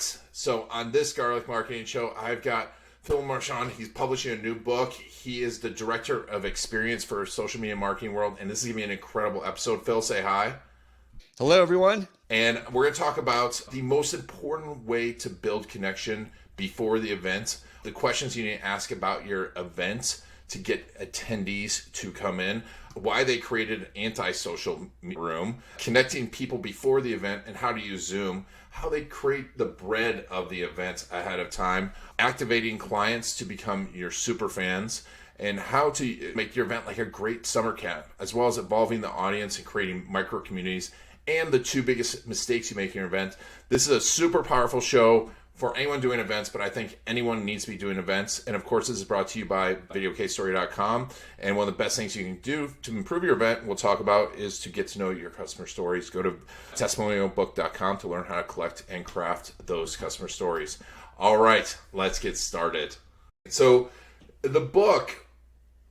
right. So on this Garlic Marketing Show, I've got Phil Mershon. He's publishing a new book. He is the director of experience for social media marketing world. And this is going to be an incredible episode. Phil, say hi. Hello, everyone. And we're going to talk about the most important way to build connection before the event, the questions you need to ask about your event to get attendees to come in, why they created an anti-social room, connecting people before the event and how to use Zoom, how they create the bread of the event ahead of time, activating clients to become your super fans, and how to make your event like a great summer camp, as well as evolving the audience and creating micro communities, and the two biggest mistakes you make in your event. This is a super powerful show for anyone doing events, but I think anyone needs to be doing events. And of course, this is brought to you by videocasestory.com. And one of the best things you can do to improve your event, we'll talk about, is to get to know your customer stories. Go to testimonialbook.com to learn how to collect and craft those customer stories. All right, let's get started. So the book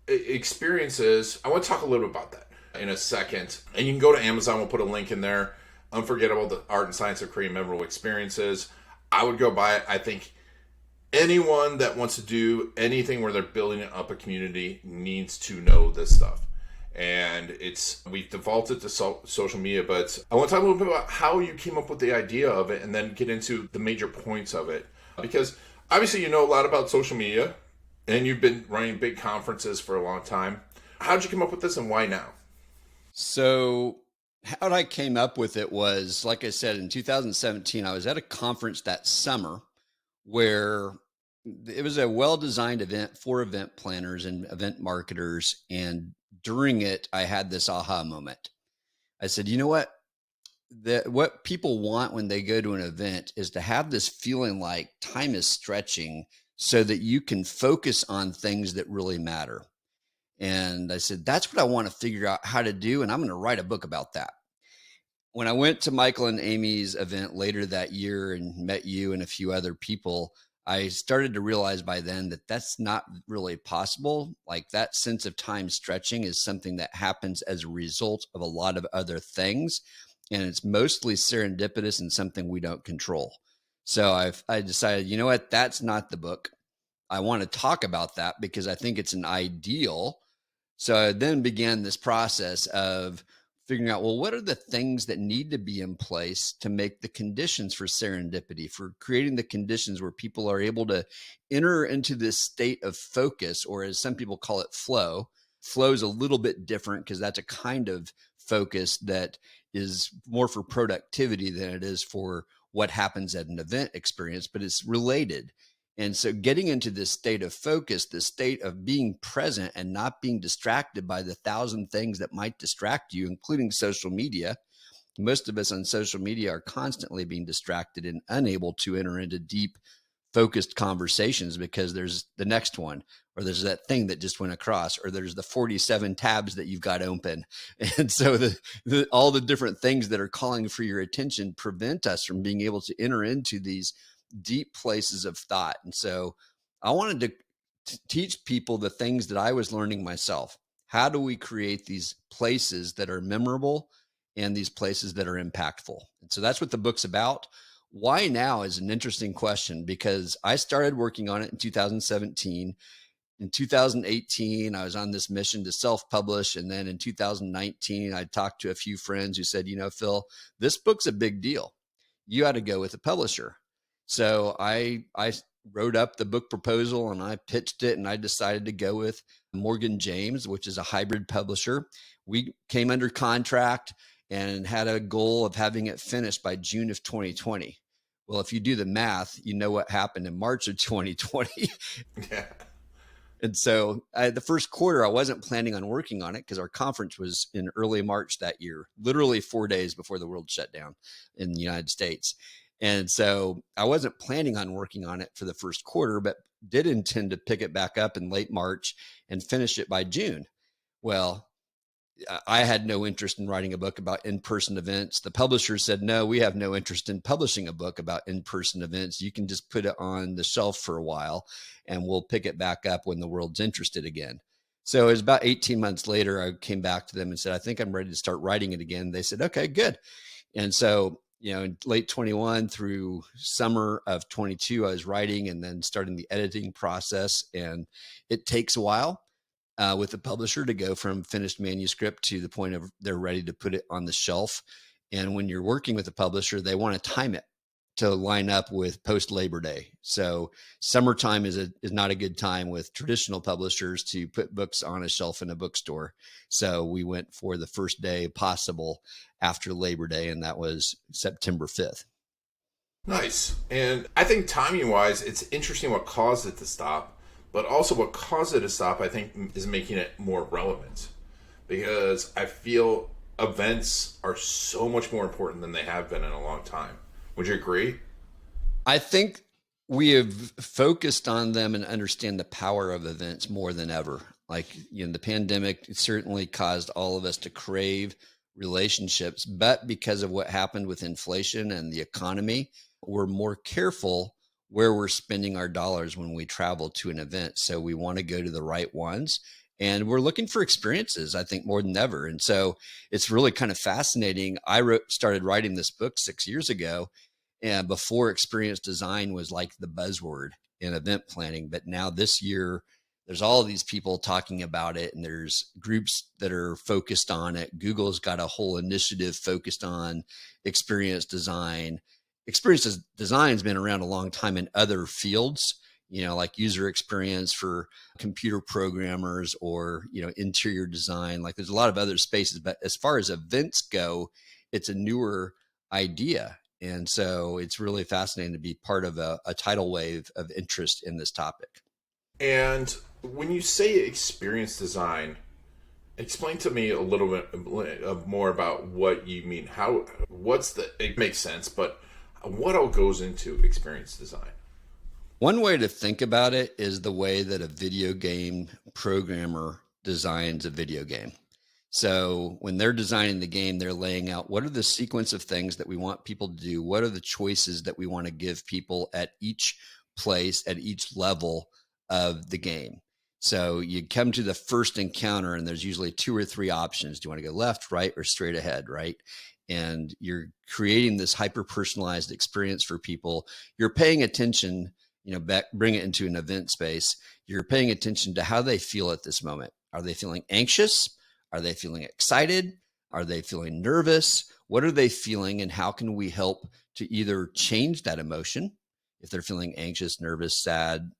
experiences, I want to talk a little bit about that in a second. And you can go to Amazon. We'll put a link in there. Unforgettable, the art and science of creating memorable experiences. I would go buy it. I think anyone that wants to do anything where they're building up a community needs to know this stuff. And we've defaulted to social media, but I want to talk a little bit about how you came up with the idea of it and then get into the major points of it. Because obviously you know a lot about social media and you've been running big conferences for a long time. How did you come up with this and why now? So how I came up with it was, like I said, in 2017, I was at a conference that summer where it was a well-designed event for event planners and event marketers. And during it, I had this aha moment. I said, you know what? What people want when they go to an event is to have this feeling like time is stretching so that you can focus on things that really matter. And I said, that's what I want to figure out how to do. And I'm going to write a book about that. When I went to Michael and Amy's event later that year and met you and a few other people, I started to realize by then that that's not really possible. Like that sense of time stretching is something that happens as a result of a lot of other things. And it's mostly serendipitous and something we don't control. So I decided, you know what, that's not the book. I want to talk about that because I think it's an ideal. So I then began this process of figuring out, well, what are the things that need to be in place to make the conditions for serendipity, for creating the conditions where people are able to enter into this state of focus, or as some people call it, flow. Flow is a little bit different because that's a kind of focus that is more for productivity than it is for what happens at an event experience, but it's related. And so getting into this state of focus, this state of being present and not being distracted by the 1,000 things that might distract you, including social media. Most of us on social media are constantly being distracted and unable to enter into deep, focused conversations because there's the next one, or there's that thing that just went across, or there's the 47 tabs that you've got open. And so all the different things that are calling for your attention prevent us from being able to enter into these deep places of thought. And so I wanted to teach people the things that I was learning myself. How do we create these places that are memorable and these places that are impactful? And so that's what the book's about. Why now is an interesting question because I started working on it in 2017. In 2018, I was on this mission to self-publish. And then in 2019, I talked to a few friends who said, you know, Phil, this book's a big deal. You ought to go with a publisher. So I wrote up the book proposal and I pitched it and I decided to go with Morgan James, which is a hybrid publisher. We came under contract and had a goal of having it finished by June of 2020. Well, if you do the math, you know what happened in March of 2020. Yeah. And so the first quarter, I wasn't planning on working on it because our conference was in early March that year, literally 4 days before the world shut down in the United States. And so I wasn't planning on working on it for the first quarter, but did intend to pick it back up in late March and finish it by June. Well, I had no interest in writing a book about in-person events. The publisher said, no, we have no interest in publishing a book about in-person events. You can just put it on the shelf for a while and we'll pick it back up when the world's interested again. So it was about 18 months later, I came back to them and said, I think I'm ready to start writing it again. They said, okay, good. And so In late 21 through summer of 22, I was writing and then starting the editing process. And it takes a while with the publisher to go from finished manuscript to the point of they're ready to put it on the shelf. And when you're working with a publisher, they want to time it to line up with post Labor Day. So summertime is not a good time with traditional publishers to put books on a shelf in a bookstore. So we went for the first day possible after Labor Day, and that was September 5th. Nice. And I think timing wise, it's interesting what caused it to stop, but also what caused it to stop, I think, is making it more relevant. Because I feel events are so much more important than they have been in a long time. Would you agree? I think we have focused on them and understand the power of events more than ever. Like, the pandemic certainly caused all of us to crave relationships, but because of what happened with inflation and the economy, we're more careful where we're spending our dollars when we travel to an event. So we want to go to the right ones. And we're looking for experiences, I think, more than ever. And so it's really kind of fascinating. Started writing this book 6 years ago, and before experience design was like the buzzword in event planning. But now this year, there's all of these people talking about it, and there's groups that are focused on it. Google's got a whole initiative focused on experience design. Experience design has been around a long time in other fields, like user experience for computer programmers or, interior design. Like there's a lot of other spaces, but as far as events go, it's a newer idea. And so it's really fascinating to be part of a tidal wave of interest in this topic. And when you say experience design, explain to me a little bit more about what you mean. It makes sense, but what all goes into experience design? One way to think about it is the way that a video game programmer designs a video game. So when they're designing the game, they're laying out what are the sequence of things that we want people to do? What are the choices that we want to give people at each place, at each level of the game? So you come to the first encounter and there's usually 2 or 3 options. Do you want to go left, right, or straight ahead, right? And you're creating this hyper-personalized experience for people. You're paying attention, bring it into an event space. You're paying attention to how they feel at this moment. Are they feeling anxious? Are they feeling excited? Are they feeling nervous? What are they feeling? And how can we help to either change that emotion if they're feeling anxious, nervous, sad,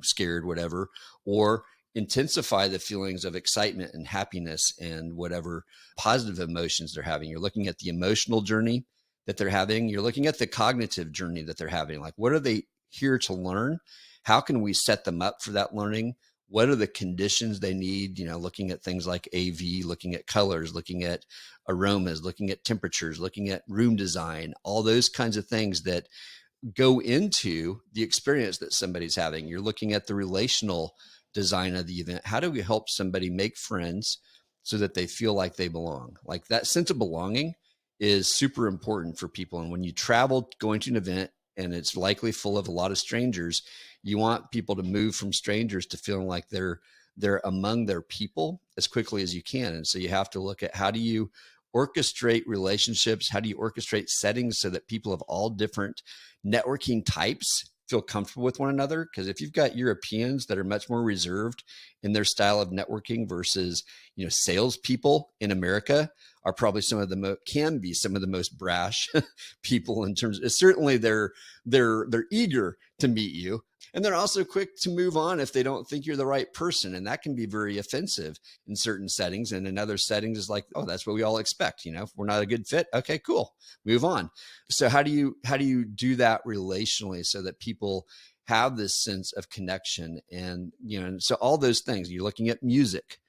scared, whatever, or intensify the feelings of excitement and happiness and whatever positive emotions they're having. You're looking at the emotional journey that they're having. You're looking at the cognitive journey that they're having. Like, what are they here to learn? How can we set them up for that learning? What are the conditions they need? Looking at things like AV, looking at colors, looking at aromas, looking at temperatures, looking at room design, all those kinds of things that go into the experience that somebody's having. You're looking at the relational design of the event. How do we help somebody make friends so that they feel like they belong? Like that sense of belonging is super important for people. And when you travel going to an event and it's likely full of a lot of strangers, you want people to move from strangers to feeling like they're among their people as quickly as you can. And so you have to look at how do you orchestrate relationships? How do you orchestrate settings so that people of all different networking types feel comfortable with one another? Because if you've got Europeans that are much more reserved in their style of networking versus, salespeople in America are probably can be some of the most brash people in terms of, certainly they're eager to meet you. And they're also quick to move on if they don't think you're the right person. And that can be very offensive in certain settings. And in other settings is like, oh, that's what we all expect. If we're not a good fit, okay, cool, move on. So how do you do that relationally so that people have this sense of connection? And, so all those things, you're looking at music.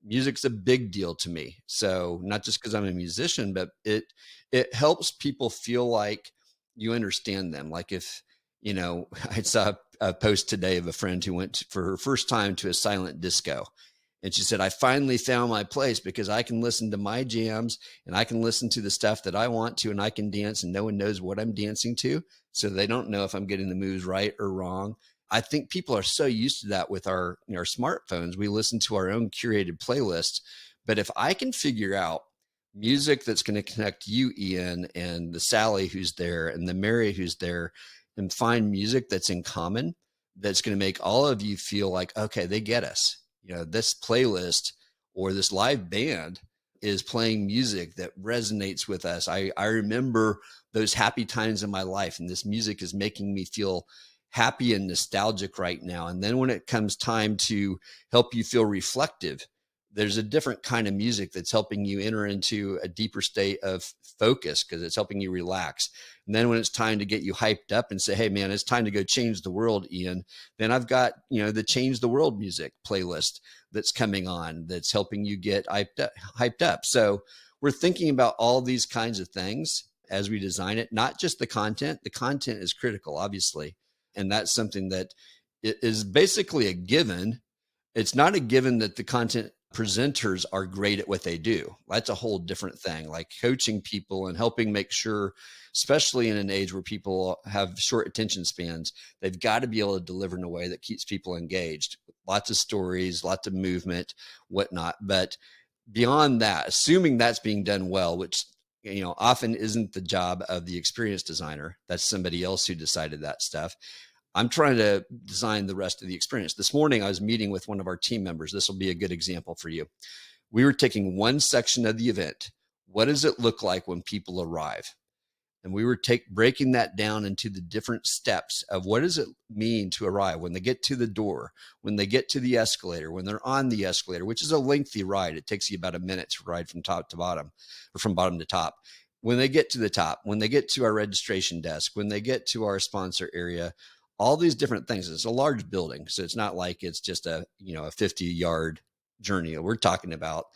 Music's a big deal to me. So not just because I'm a musician, but it helps people feel like you understand them. Like if, I saw a post today of a friend who went for her first time to a silent disco. And she said, I finally found my place because I can listen to my jams and I can listen to the stuff that I want to, and I can dance and no one knows what I'm dancing to. So they don't know if I'm getting the moves right or wrong. I think people are so used to that with our smartphones. We listen to our own curated playlists. But if I can figure out music that's going to connect you, Ian, and the Sally who's there and the Mary who's there, and find music that's in common, that's going to make all of you feel like, okay, they get us. This playlist or this live band is playing music that resonates with us. I remember those happy times in my life, and this music is making me feel happy and nostalgic right now. And then when it comes time to help you feel reflective, there's a different kind of music that's helping you enter into a deeper state of focus because it's helping you relax. And then when it's time to get you hyped up and say, hey man, it's time to go change the world, Ian, then I've got, the Change the World music playlist that's coming on that's helping you get hyped up. So we're thinking about all these kinds of things as we design it, not just the content. The content is critical, obviously. And that's something that is basically a given. It's not a given that the content presenters are great at what they do. That's a whole different thing, like coaching people and helping make sure, especially in an age where people have short attention spans, they've got to be able to deliver in a way that keeps people engaged. Lots of stories, lots of movement, whatnot. But beyond that, assuming that's being done well, which often isn't the job of the experience designer, that's somebody else who decided that stuff. I'm trying to design the rest of the experience. This morning, I was meeting with one of our team members. This will be a good example for you. We were taking one section of the event. What does it look like when people arrive? And we were breaking that down into the different steps of what does it mean to arrive when they get to the door, when they get to the escalator, when they're on the escalator, which is a lengthy ride. It takes you about a minute to ride from top to bottom or from bottom to top. When they get to the top, when they get to our registration desk, when they get to our sponsor area, all these different things. It's a large building, so it's not like it's just a 50-yard journey. We're talking about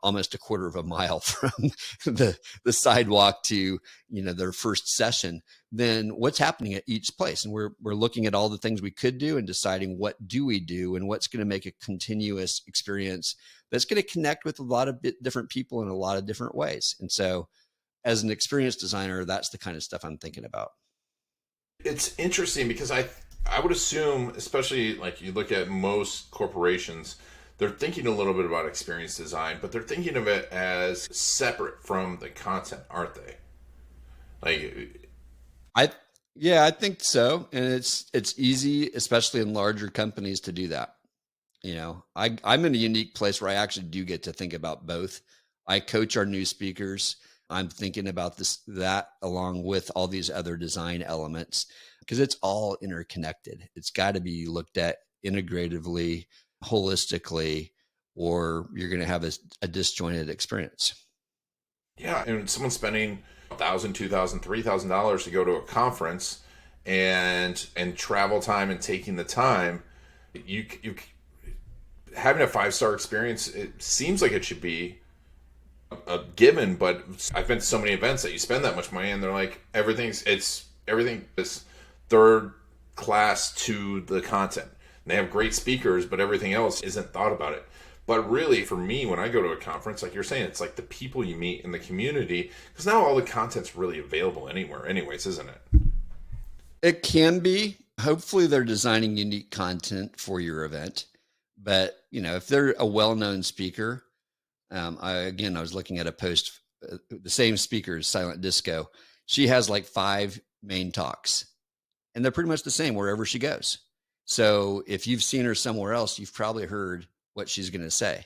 almost a quarter of a mile from the sidewalk to their first session. Then what's happening at each place, and we're looking at all the things we could do and deciding what do we do and what's going to make a continuous experience that's going to connect with a lot of different people in a lot of different ways. And so, as an experience designer, that's the kind of stuff I'm thinking about. It's interesting because I would assume, especially like you look at most corporations, they're thinking a little bit about experience design, but they're thinking of it as separate from the content, aren't they? I think so. And it's easy, especially in larger companies, to do that. I'm in a unique place where I actually do get to think about both. I coach our new speakers. I'm thinking about that along with all these other design elements because it's all interconnected. It's got to be looked at integratively, holistically, or you're going to have a disjointed experience. Yeah, and someone's spending $1,000, $2,000, $3,000 to go to a conference and travel time and taking the time, you having a 5-star experience, it seems like it should be a given, but I've been to so many events that you spend that much money and they're like everything is third class to the content. And they have great speakers, but everything else isn't thought about it. But really, for me, when I go to a conference, like you're saying, it's like the people you meet in the community, because now all the content's really available anywhere anyways, isn't it? It can be. Hopefully they're designing unique content for your event. But, if they're a well-known speaker, I was looking at a post, the same speaker as Silent Disco. She has like 5 main talks, and they're pretty much the same wherever she goes. So if you've seen her somewhere else, you've probably heard what she's going to say,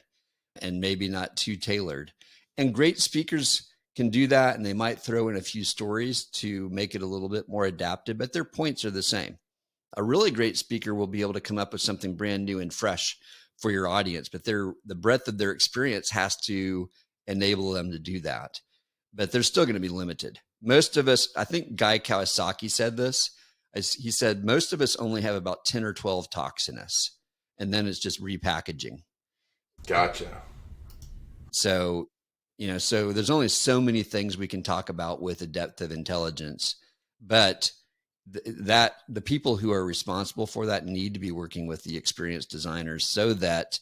and maybe not too tailored. And great speakers can do that, and they might throw in a few stories to make it a little bit more adaptive, but their points are the same. A really great speaker will be able to come up with something brand new and fresh for your audience, but the breadth of their experience has to enable them to do that. But they're still going to be limited. Most of us, I think Guy Kawasaki said this, he said, most of us only have about 10 or 12 talks in us, and then it's just repackaging. Gotcha. So, so there's only so many things we can talk about with a depth of intelligence, but that the people who are responsible for that need to be working with the experience designers so that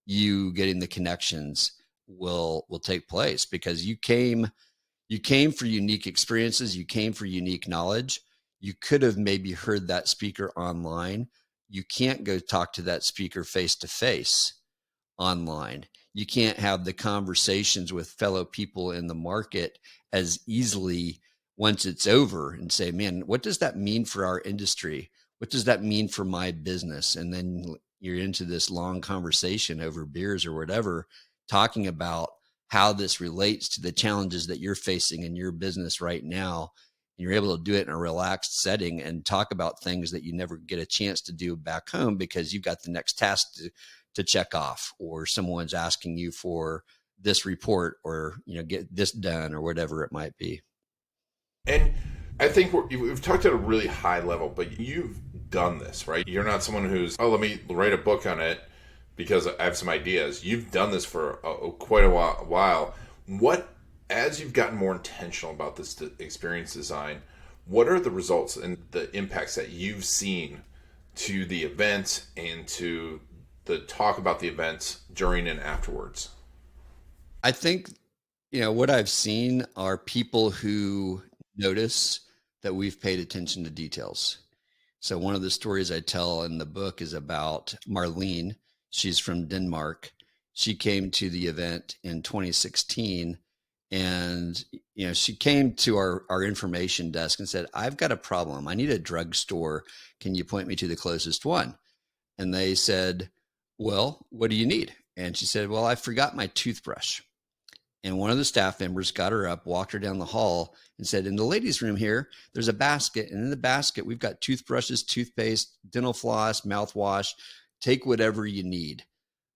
you getting the connections will take place, because you came for unique experiences. You came for unique knowledge. You could have maybe heard that speaker online. You can't go talk to that speaker face to face online. You can't have the conversations with fellow people in the market as easily once it's over and say, man, what does that mean for our industry? What does that mean for my business? And then you're into this long conversation over beers or whatever, talking about how this relates to the challenges that you're facing in your business right now. And you're able to do it in a relaxed setting and talk about things that you never get a chance to do back home because you've got the next task to check off, or someone's asking you for this report, or, get this done, or whatever it might be. And I think we've talked at a really high level, but you've done this, right? You're not someone who's, let me write a book on it because I have some ideas. You've done this for quite a while. As you've gotten more intentional about this experience design, what are the results and the impacts that you've seen to the event and to the talk about the event during and afterwards? I think, what I've seen are people who notice that we've paid attention to details. So one of the stories I tell in the book is about Marlene. She's from Denmark. She came to the event in 2016, and she came to our information desk and said, I've got a problem. I need a drugstore. Can you point me to the closest one? And they said, well, what do you need? And she said, well, I forgot my toothbrush. And one of the staff members got her up, walked her down the hall, and said, in the ladies' room here, there's a basket. And in the basket, we've got toothbrushes, toothpaste, dental floss, mouthwash. Take whatever you need.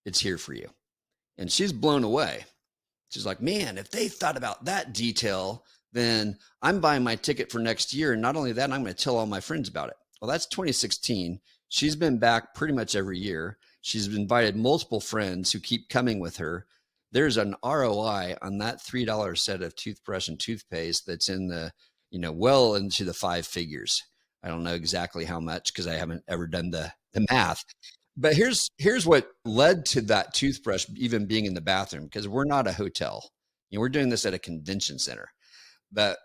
It's here for you. And she's blown away. She's like, man, if they thought about that detail, then I'm buying my ticket for next year. And not only that, I'm going to tell all my friends about it. Well, that's 2016. She's been back pretty much every year. She's invited multiple friends who keep coming with her. There's an ROI on that $3 set of toothbrush and toothpaste that's in the, well into the 5 figures. I don't know exactly how much because I haven't ever done the math. But here's what led to that toothbrush even being in the bathroom, because we're not a hotel. We're doing this at a convention center. But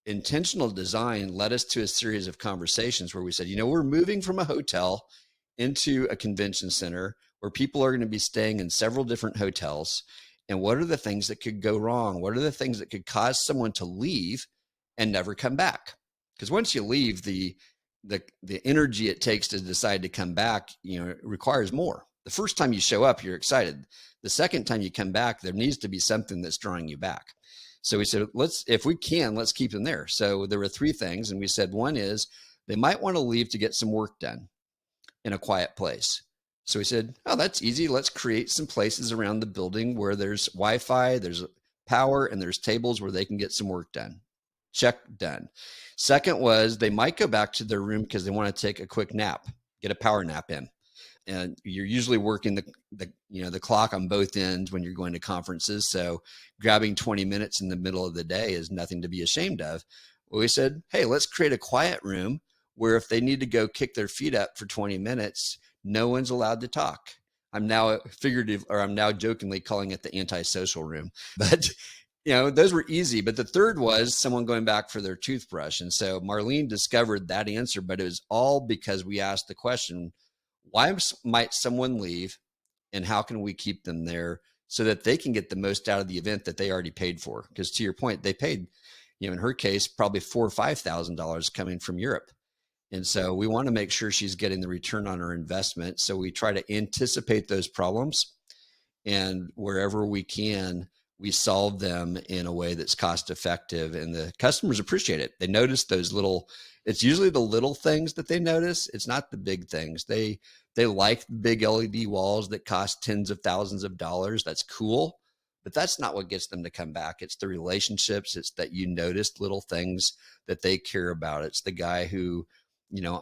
intentional design led us to a series of conversations where we said, we're moving from a hotel into a convention center where people are going to be staying in several different hotels. And what are the things that could go wrong? What are the things that could cause someone to leave and never come back? Because once you leave, the energy it takes to decide to come back, requires more. The first time you show up, you're excited. The second time you come back, there needs to be something that's drawing you back. So we said, if we can, let's keep them there. So there were 3 things. And we said, one is they might want to leave to get some work done in a quiet place. So we said, oh, that's easy. Let's create some places around the building where there's Wi-Fi, there's power, and there's tables where they can get some work done. Check, done. Second was they might go back to their room because they want to take a quick nap, get a power nap in. And you're usually working the clock on both ends when you're going to conferences. So grabbing 20 minutes in the middle of the day is nothing to be ashamed of. Well, we said, hey, let's create a quiet room where if they need to go kick their feet up for 20 minutes, no one's allowed to talk. I'm now jokingly calling it the antisocial room. But those were easy. But the third was someone going back for their toothbrush. And so Marlene discovered that answer, but it was all because we asked the question, why might someone leave, and how can we keep them there so that they can get the most out of the event that they already paid for? Because to your point, they paid, in her case, probably $4,000 or $5,000 coming from Europe. And so we want to make sure she's getting the return on her investment. So we try to anticipate those problems, and wherever we can, we solve them in a way that's cost effective, and the customers appreciate it. They notice it's usually the little things that they notice. It's not the big things. They like big LED walls that cost tens of thousands of dollars. That's cool, but that's not what gets them to come back. It's the relationships. It's that you noticed little things that they care about. It's the guy who,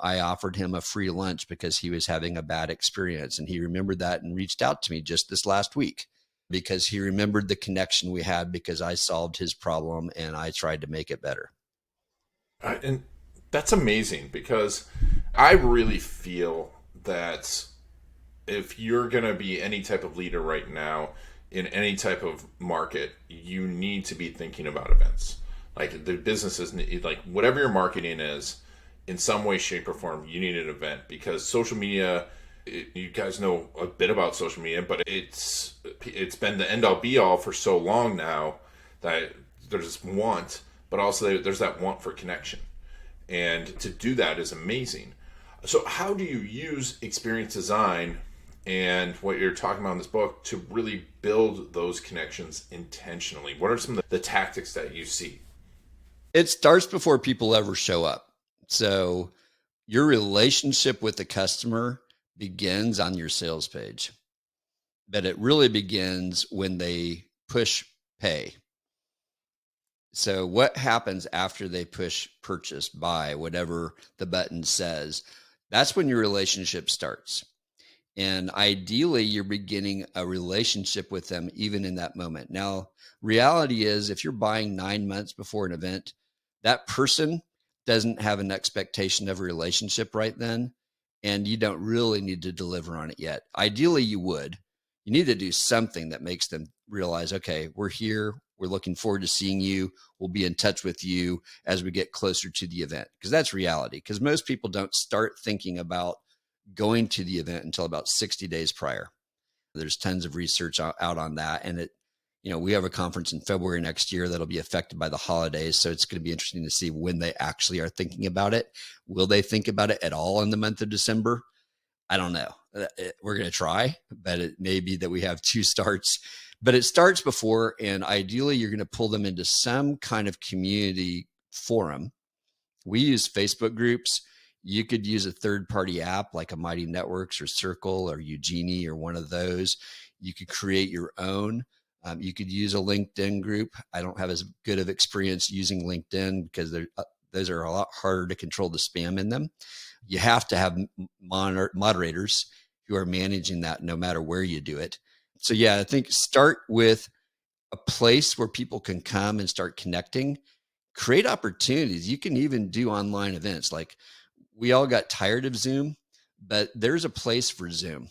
I offered him a free lunch because he was having a bad experience, and he remembered that and reached out to me just this last week because he remembered the connection we had because I solved his problem and I tried to make it better. And that's amazing, because I really feel that if you're going to be any type of leader right now in any type of market, you need to be thinking about events. Like the businesses, like whatever your marketing is, in some way, shape, or form, you need an event, because social media You guys know a bit about social media, but it's been the end all be all for so long now that there's this want, but also there's that want for connection, and to do that is amazing. So how do you use experience design and what you're talking about in this book to really build those connections intentionally? What are some of the tactics that you see? It starts before people ever show up. So your relationship with the customer begins on your sales page, but it really begins when they push pay. So what happens after they push purchase, buy, whatever the button says, that's when your relationship starts. And ideally, you're beginning a relationship with them even in that moment. Now, reality is if you're buying 9 months before an event, that person doesn't have an expectation of a relationship right then. And you don't really need to deliver on it yet. Ideally, you would. You need to do something that makes them realize, okay, we're here. We're looking forward to seeing you. We'll be in touch with you as we get closer to the event. Because that's reality. Because most people don't start thinking about going to the event until about 60 days prior. There's tons of research out on that. And we have a conference in February next year that'll be affected by the holidays. So it's going to be interesting to see when they actually are thinking about it. Will they think about it at all in the month of December? I don't know. We're going to try, but it may be that we have two starts, but it starts before. And ideally, you're going to pull them into some kind of community forum. We use Facebook groups. You could use a third-party app like a Mighty Networks or Circle or Eugenie or one of those. You could create your own. You could use a LinkedIn group. I don't have as good of experience using LinkedIn because those are a lot harder to control the spam in them. You have to have moderators who are managing that no matter where you do it. So yeah, I think start with a place where people can come and start connecting. Create opportunities. You can even do online events. Like we all got tired of Zoom, but there's a place for Zoom.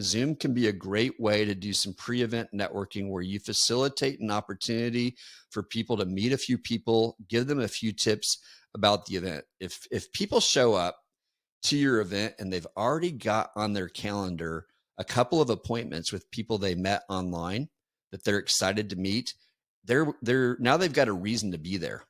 Zoom can be a great way to do some pre-event networking where you facilitate an opportunity for people to meet a few people, give them a few tips about the event. If people show up to your event and they've already got on their calendar a couple of appointments with people they met online that they're excited to meet, they're now they've got a reason to be there.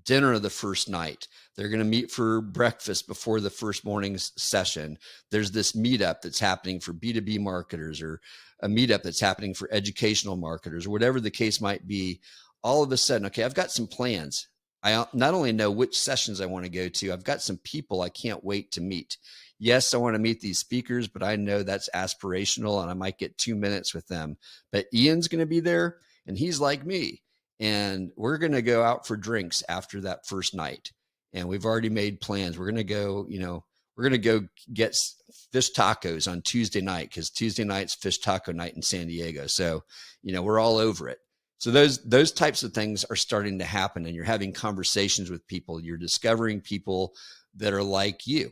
Dinner the first night. They're going to meet for breakfast before the first morning's session. There's this meetup that's happening for B2B marketers or a meetup that's happening for educational marketers or whatever the case might be. All of a sudden, okay, I've got some plans. I not only know which sessions I want to go to, I've got some people I can't wait to meet. Yes, I want to meet these speakers, but I know that's aspirational and I might get 2 minutes with them. But Ian's going to be there and he's like me. And we're going to go out for drinks after that first night. And we've already made plans. We're going to go, we're going to go get fish tacos on Tuesday night because Tuesday night's fish taco night in San Diego. So, we're all over it. So those types of things are starting to happen and you're having conversations with people. You're discovering people that are like you.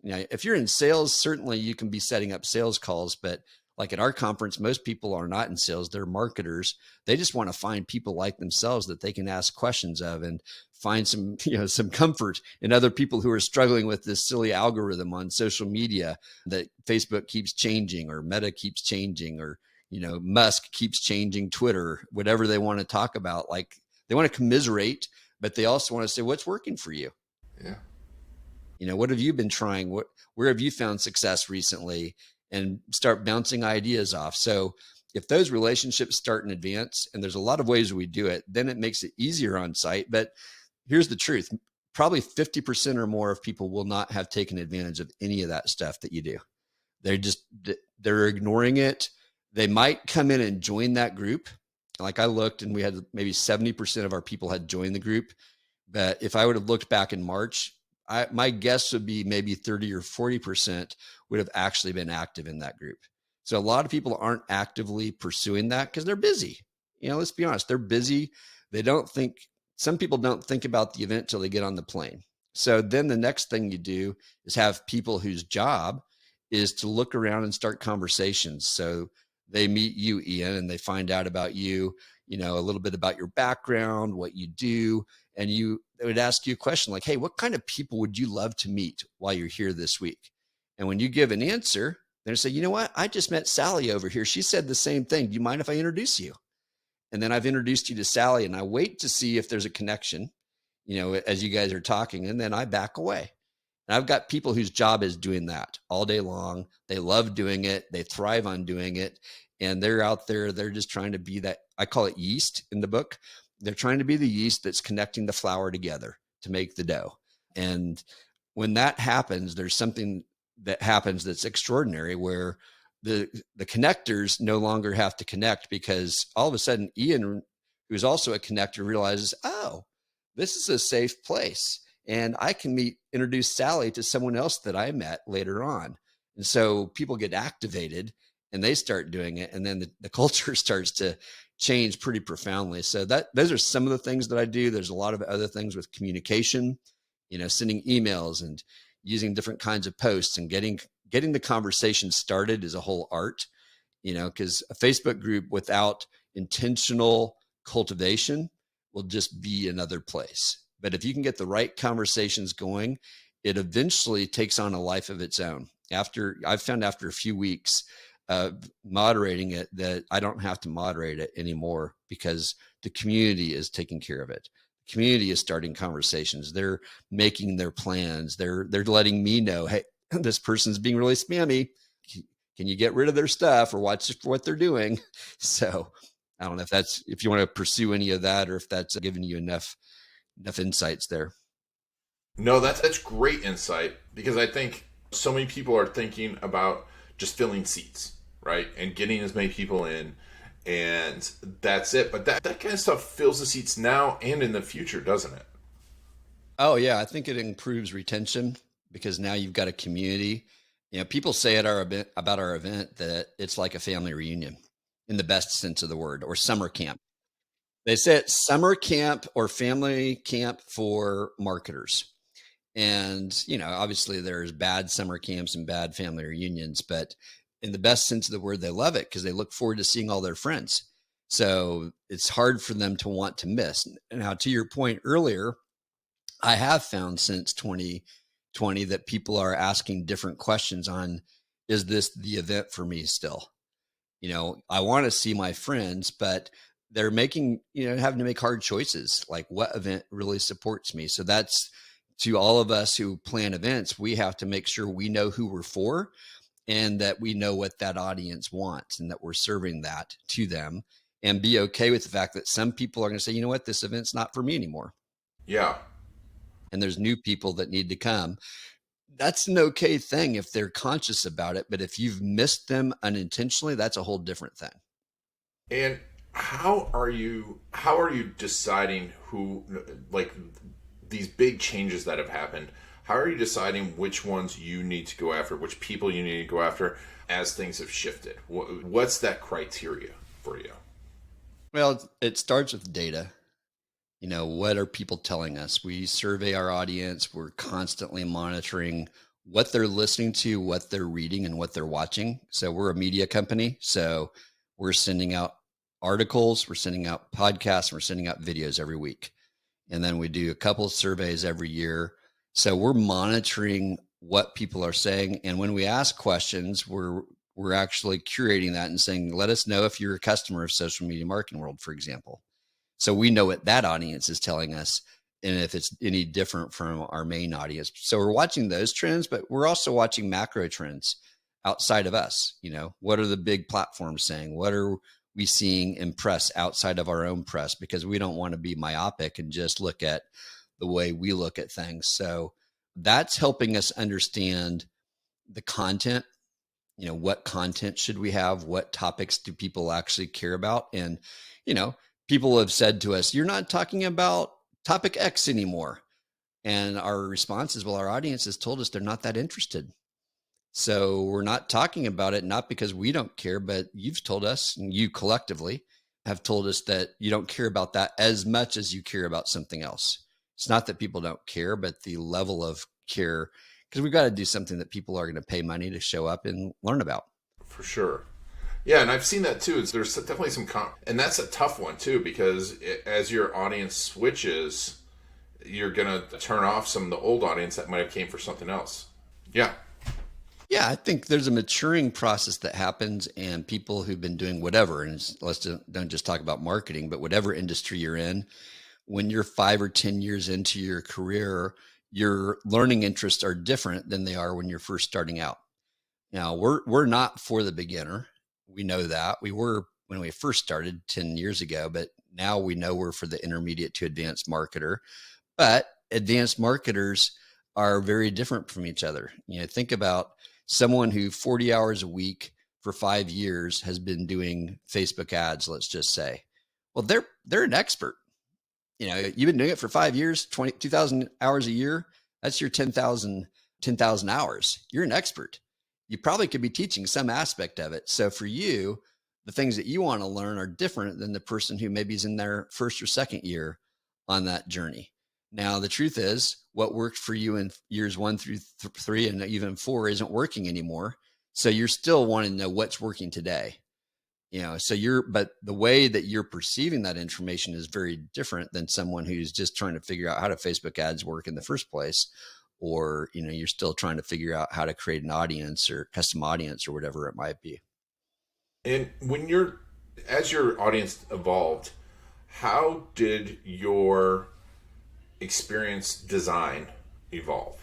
If you're in sales, certainly you can be setting up sales calls, but like at our conference, most people are not in sales. They're marketers. They just want to find people like themselves that they can ask questions of and find some, some comfort in other people who are struggling with this silly algorithm on social media that Facebook keeps changing or Meta keeps changing or, Musk keeps changing Twitter, whatever they want to talk about. Like they want to commiserate, but they also want to say, what's working for you? Yeah. What have you been trying? Where have you found success recently? And start bouncing ideas off. So if those relationships start in advance, and there's a lot of ways we do it, then it makes it easier on site. But here's the truth. Probably 50% or more of people will not have taken advantage of any of that stuff that you do. They're ignoring it. They might come in and join that group. Like I looked and we had maybe 70% of our people had joined the group. But if I would have looked back in March, my guess would be maybe 30 or 40% would have actually been active in that group. So a lot of people aren't actively pursuing that because they're busy. Let's be honest, they're busy. Some people don't think about the event till they get on the plane. So then the next thing you do is have people whose job is to look around and start conversations. So they meet you, Ian, and they find out about you, a little bit about your background, what you do. And they would ask you a question like, hey, what kind of people would you love to meet while you're here this week? And when you give an answer, they're say, you know what? I just met Sally over here. She said the same thing. Do you mind if I introduce you? And then I've introduced you to Sally, and I wait to see if there's a connection, as you guys are talking, and then I back away. And I've got people whose job is doing that all day long. They love doing it. They thrive on doing it. And they're out there, they're just trying to be that, I call it yeast in the book. They're trying to be the yeast that's connecting the flour together to make the dough. And when that happens, there's something that happens that's extraordinary, where the connectors no longer have to connect, because all of a sudden Ian, who's also a connector, realizes, oh, this is a safe place. And I can introduce Sally to someone else that I met later on. And so people get activated and they start doing it. And then the culture starts to change pretty profoundly. So those are some of the things that I do. There's a lot of other things with communication, sending emails and using different kinds of posts, and getting the conversation started is a whole art, because a Facebook group without intentional cultivation will just be another place. But if you can get the right conversations going, it eventually takes on a life of its own. I've found after a few weeks of moderating it that I don't have to moderate it anymore, because the community is taking care of it. The community is starting conversations. They're making their plans. They're letting me know, hey, this person's being really spammy. Can you get rid of their stuff or watch what they're doing? So I don't know if you want to pursue any of that, or if that's giving you enough insights there. No, that's great insight, because I think so many people are thinking about just filling seats, right? And getting as many people in, and that's it. But that kind of stuff fills the seats now and in the future, doesn't it? Oh yeah, I think it improves retention, because now you've got a community. People say at our event, about our event, that it's like a family reunion in the best sense of the word, or summer camp. They say it's summer camp or family camp for marketers. And, obviously there's bad summer camps and bad family reunions, but in the best sense of the word, they love it because they look forward to seeing all their friends. So it's hard for them to want to miss. Now, to your point earlier, I have found since 2020 that people are asking different questions on, is this the event for me still? I want to see my friends, but they're making, having to make hard choices, like what event really supports me. So that's, to all of us who plan events, we have to make sure we know who we're for, and that we know what that audience wants, and that we're serving that to them, and be okay with the fact that some people are going to say, you know what, this event's not for me anymore. Yeah. And there's new people that need to come. That's an okay thing if they're conscious about it. But if you've missed them unintentionally, that's a whole different thing. And how are you deciding who, like, these big changes that have happened, how are you deciding which ones you need to go after, which people you need to go after as things have shifted? What's that criteria for you? Well, it starts with data. What are people telling us? We survey our audience. We're constantly monitoring what they're listening to, what they're reading, and what they're watching. So we're a media company. So we're sending out articles, we're sending out podcasts, we're sending out videos every week. And then we do a couple of surveys every year. So we're monitoring what people are saying. And when we ask questions, we're actually curating that and saying, let us know if you're a customer of Social Media Marketing World, for example. So we know what that audience is telling us, and if it's any different from our main audience. So we're watching those trends, but we're also watching macro trends outside of us. What are the big platforms saying? What are we seeing in press outside of our own press? Because we don't want to be myopic and just look at the way we look at things. So that's helping us understand the content. What content should we have? What topics do people actually care about? And, people have said to us, you're not talking about topic X anymore. And our response is, well, our audience has told us they're not that interested. So we're not talking about it, not because we don't care, but you've told us, and you collectively have told us, that you don't care about that as much as you care about something else. It's not that people don't care, but the level of care, because we've got to do something that people are going to pay money to show up and learn about. For sure. Yeah, and I've seen that too. There's definitely some and that's a tough one too, because as your audience switches, you're gonna turn off some of the old audience that might have came for something else. Yeah. Yeah, I think there's a maturing process that happens, and people who've been doing whatever, and let's don't just talk about marketing, but whatever industry you're in, when you're 5 or 10 years into your career, your learning interests are different than they are when you're first starting out. Now, we're not for the beginner. We know that. We were when we first started 10 years ago, but now we know we're for the intermediate to advanced marketer. But advanced marketers are very different from each other. Think about someone who 40 hours a week for 5 years has been doing Facebook ads, let's just say. Well, they're an expert. You've been doing it for 5 years, 2,000 hours a year. That's your 10,000 hours. You're an expert. You probably could be teaching some aspect of it. So for you, the things that you want to learn are different than the person who maybe is in their first or second year on that journey. Now, the truth is, what worked for you in years 1 through 3 and even 4 isn't working anymore. So you're still wanting to know what's working today. But the way that you're perceiving that information is very different than someone who's just trying to figure out how to Facebook ads work in the first place. Or, you're still trying to figure out how to create an audience or custom audience or whatever it might be. And as your audience evolved, how did your experience design evolve?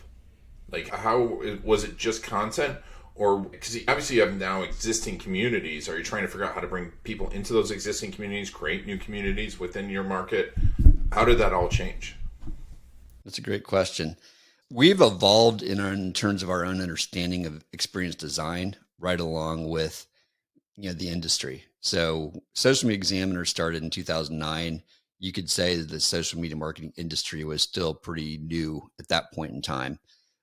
Like, how was it just content? Or, because obviously you have now existing communities, are you trying to figure out how to bring people into those existing communities, create new communities within your market? How did that all change? That's a great question. We've evolved in terms of our own understanding of experience design right along with the industry. So Social Media Examiner started in 2009. You could say that the social media marketing industry was still pretty new at that point in time.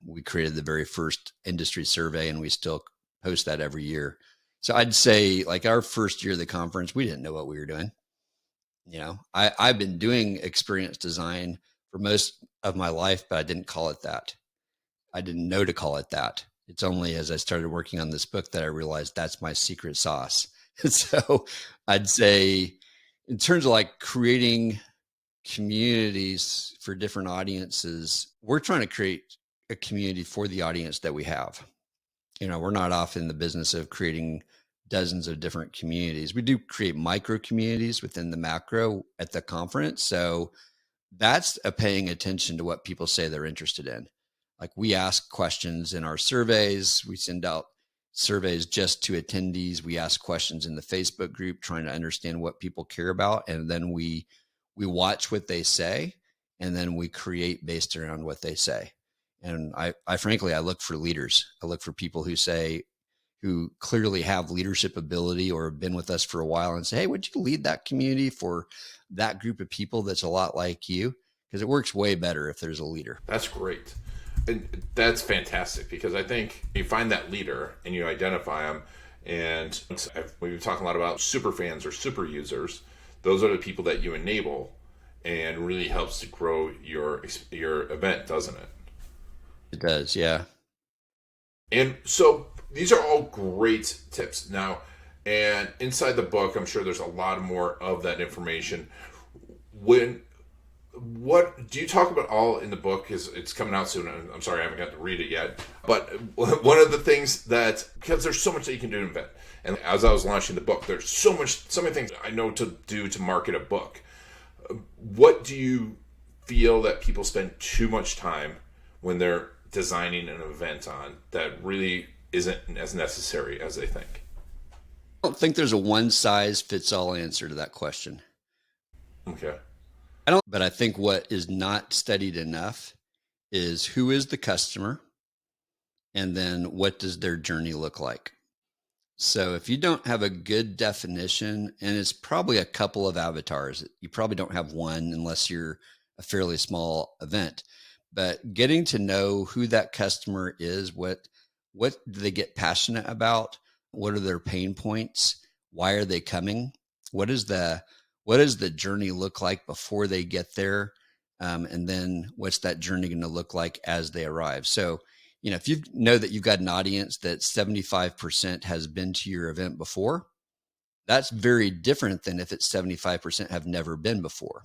We created the very first industry survey, and we still post that every year. So I'd say, like, our first year of the conference, we didn't know what we were doing. I've been doing experience design for most of my life, but I didn't call it that. I didn't know to call it that. It's only as I started working on this book that I realized that's my secret sauce. So I'd say, in terms of like creating communities for different audiences, we're trying to create a community for the audience that we have. We're not off in the business of creating dozens of different communities. We do create micro communities within the macro at the conference. So that's paying attention to what people say they're interested in. Like, we ask questions in our surveys. We send out surveys just to attendees. We ask questions in the Facebook group, trying to understand what people care about. And then we watch what they say, and then we create based around what they say. And I frankly, I look for leaders. I look for people who clearly have leadership ability or have been with us for a while and say, hey, would you lead that community for that group of people that's a lot like you? Because it works way better if there's a leader. That's great. And that's fantastic, because I think you find that leader and you identify them. And we've been talking a lot about super fans or super users. Those are the people that you enable, and really helps to grow your event, doesn't it? It does, yeah. And so these are all great tips. Now, and inside the book, I'm sure there's a lot more of that information. What do you talk about all in the book? Because it's coming out soon. I'm sorry, I haven't got to read it yet. But one of the things because there's so much that you can do in an event. And as I was launching the book, there's so many things I know to do to market a book. What do you feel that people spend too much time when they're designing an event on that really isn't as necessary as they think? I don't think there's a one size fits all answer to that question. Okay. But I think what is not studied enough is who is the customer, and then what does their journey look like? So if you don't have a good definition, and it's probably a couple of avatars, you probably don't have one unless you're a fairly small event, but getting to know who that customer is, what do they get passionate about? What are their pain points? Why are they coming? What does the journey look like before they get there? And then what's that journey going to look like as they arrive? So, if you know that you've got an audience that 75% has been to your event before, that's very different than if it's 75% have never been before.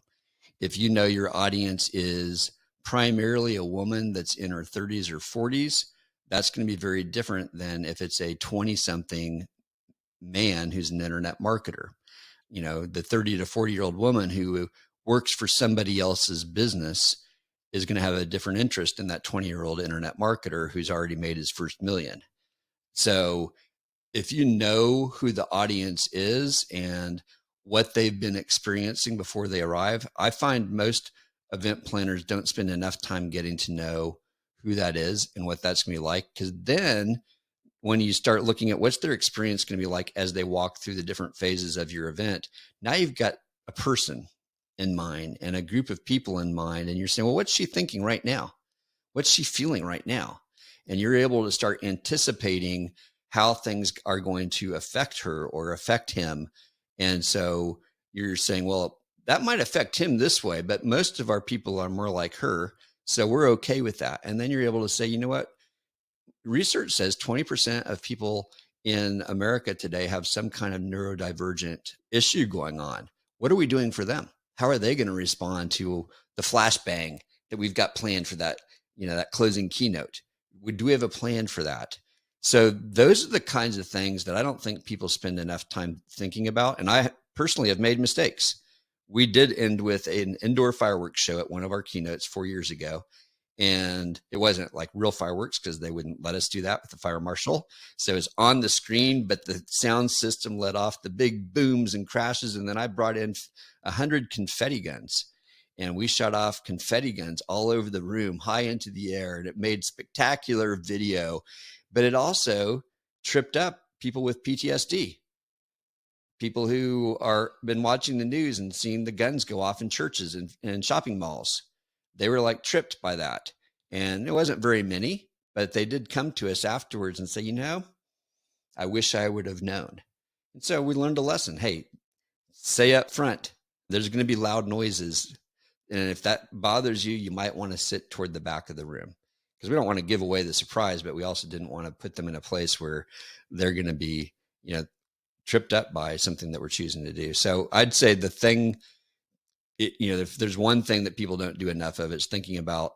If you know your audience is primarily a woman that's in her 30s or 40s, that's going to be very different than if it's a 20-something man who's an internet marketer. The 30 to 40-year-old woman who works for somebody else's business is going to have a different interest in that 20-year-old internet marketer who's already made his first million. So if you know who the audience is and what they've been experiencing before they arrive, I find most event planners don't spend enough time getting to know who that is and what that's going to be like. Because then when you start looking at what's their experience going to be like as they walk through the different phases of your event, now you've got a person in mind and a group of people in mind. And you're saying, well, what's she thinking right now? What's she feeling right now? And you're able to start anticipating how things are going to affect her or affect him. And so you're saying, well, that might affect him this way, but most of our people are more like her. So we're okay with that. And then you're able to say, you know what? Research says 20% of people in America today have some kind of neurodivergent issue going on. What are we doing for them? How are they going to respond to the flashbang that we've got planned for that, that closing keynote? Do we have a plan for that? So those are the kinds of things that I don't think people spend enough time thinking about. And I personally have made mistakes. We did end with an indoor fireworks show at one of our keynotes 4 years ago. And it wasn't like real fireworks because they wouldn't let us do that with the fire marshal. So it was on the screen, but the sound system let off the big booms and crashes. And then I brought in 100 confetti guns. And we shot off confetti guns all over the room, high into the air. And it made spectacular video. But it also tripped up people with PTSD. People who are been watching the news and seeing the guns go off in churches and shopping malls. They were like tripped by that. And it wasn't very many, but they did come to us afterwards and say, I wish I would have known. And so we learned a lesson. Hey, say up front, there's going to be loud noises. And if that bothers you, you might want to sit toward the back of the room because we don't want to give away the surprise, but we also didn't want to put them in a place where they're going to be, tripped up by something that we're choosing to do. So I'd say the thing, if there's one thing that people don't do enough of, it's thinking about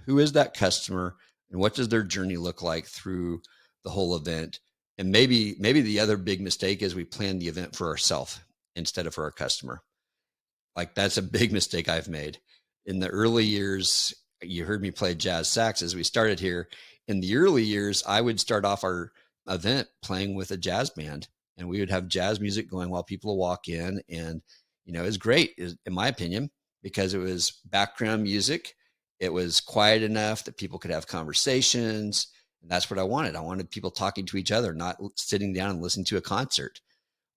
who is that customer and what does their journey look like through the whole event. And maybe the other big mistake is we plan the event for ourselves instead of for our customer. Like that's a big mistake I've made. In the early years, you heard me play jazz sax as we started here. In the early years, I would start off our event playing with a jazz band and we would have jazz music going while people walk in. And, it was great, in my opinion, because it was background music. It was quiet enough that people could have conversations. And that's what I wanted. I wanted people talking to each other, not sitting down and listening to a concert.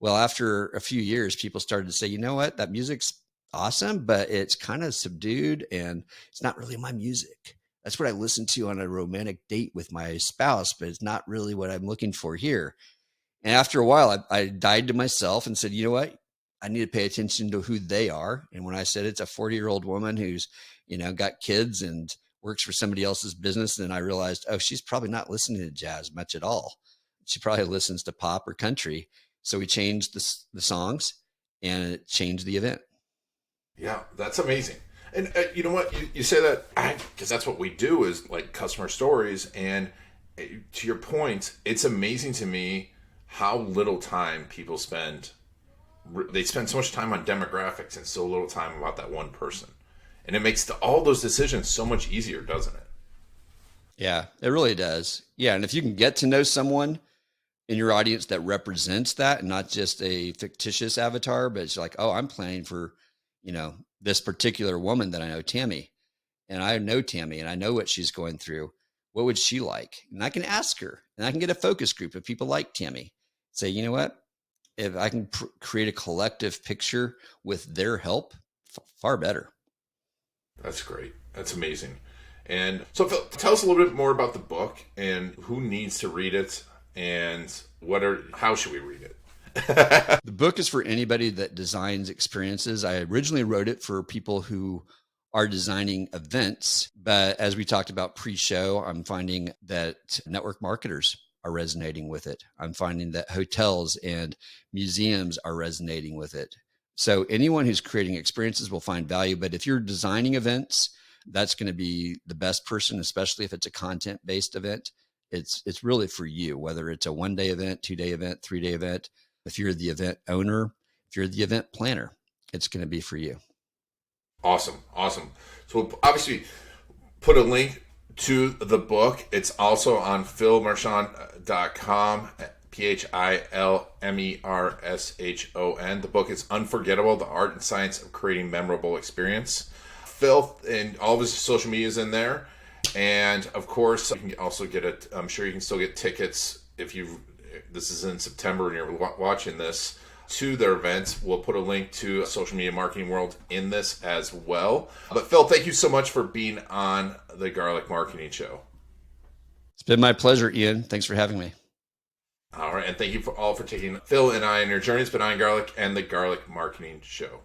Well, after a few years, people started to say, you know what, that music's awesome, but it's kind of subdued and it's not really my music. That's what I listen to on a romantic date with my spouse, but it's not really what I'm looking for here. And after a while, I died to myself and said, you know what? I need to pay attention to who they are. And when I said it's a 40-year-old woman who's, got kids and works for somebody else's business, then I realized, oh, she's probably not listening to jazz much at all. She probably listens to pop or country. So we changed the songs and it changed the event. Yeah, that's amazing. And you know what? You say that because that's what we do is like customer stories. And to your point, it's amazing to me how little time people spend. They spend so much time on demographics and so little time about that one person. And it makes all those decisions so much easier, doesn't it? Yeah, it really does. Yeah. And if you can get to know someone in your audience that represents that and not just a fictitious avatar, but it's like, oh, I'm planning for, this particular woman that I know, Tammy, and I know Tammy and I know what she's going through. What would she like? And I can ask her and I can get a focus group of people like Tammy. Say, you know what? If I can create a collective picture with their help, far better. That's great. That's amazing. And so Phil, tell us a little bit more about the book and who needs to read it and how should we read it? The book is for anybody that designs experiences. I originally wrote it for people who are designing events, but as we talked about pre-show, I'm finding that network marketers are resonating with it. I'm finding that hotels and museums are resonating with it. So anyone who's creating experiences will find value, but if you're designing events, that's going to be the best person, especially if it's a content-based event. It's really for you, whether it's a 1-day event, 2-day event, 3-day event. If you're the event owner, if you're the event planner, it's going to be for you. Awesome. So we'll obviously put a link to the book. It's also on philmershon.com, PhilMershon. The book is Unforgettable, The Art and Science of Creating Memorable Experience. Phil and all of his social media is in there. And of course, you can also get it. I'm sure you can still get tickets this is in September and you're watching this, to their event. We'll put a link to Social Media Marketing World in this as well. But Phil, thank you so much for being on the Garlic Marketing Show. It's been my pleasure, Ian. Thanks for having me. All right. And thank you all for taking Phil and I on your journey. It's been Ian Garlic and the Garlic Marketing Show.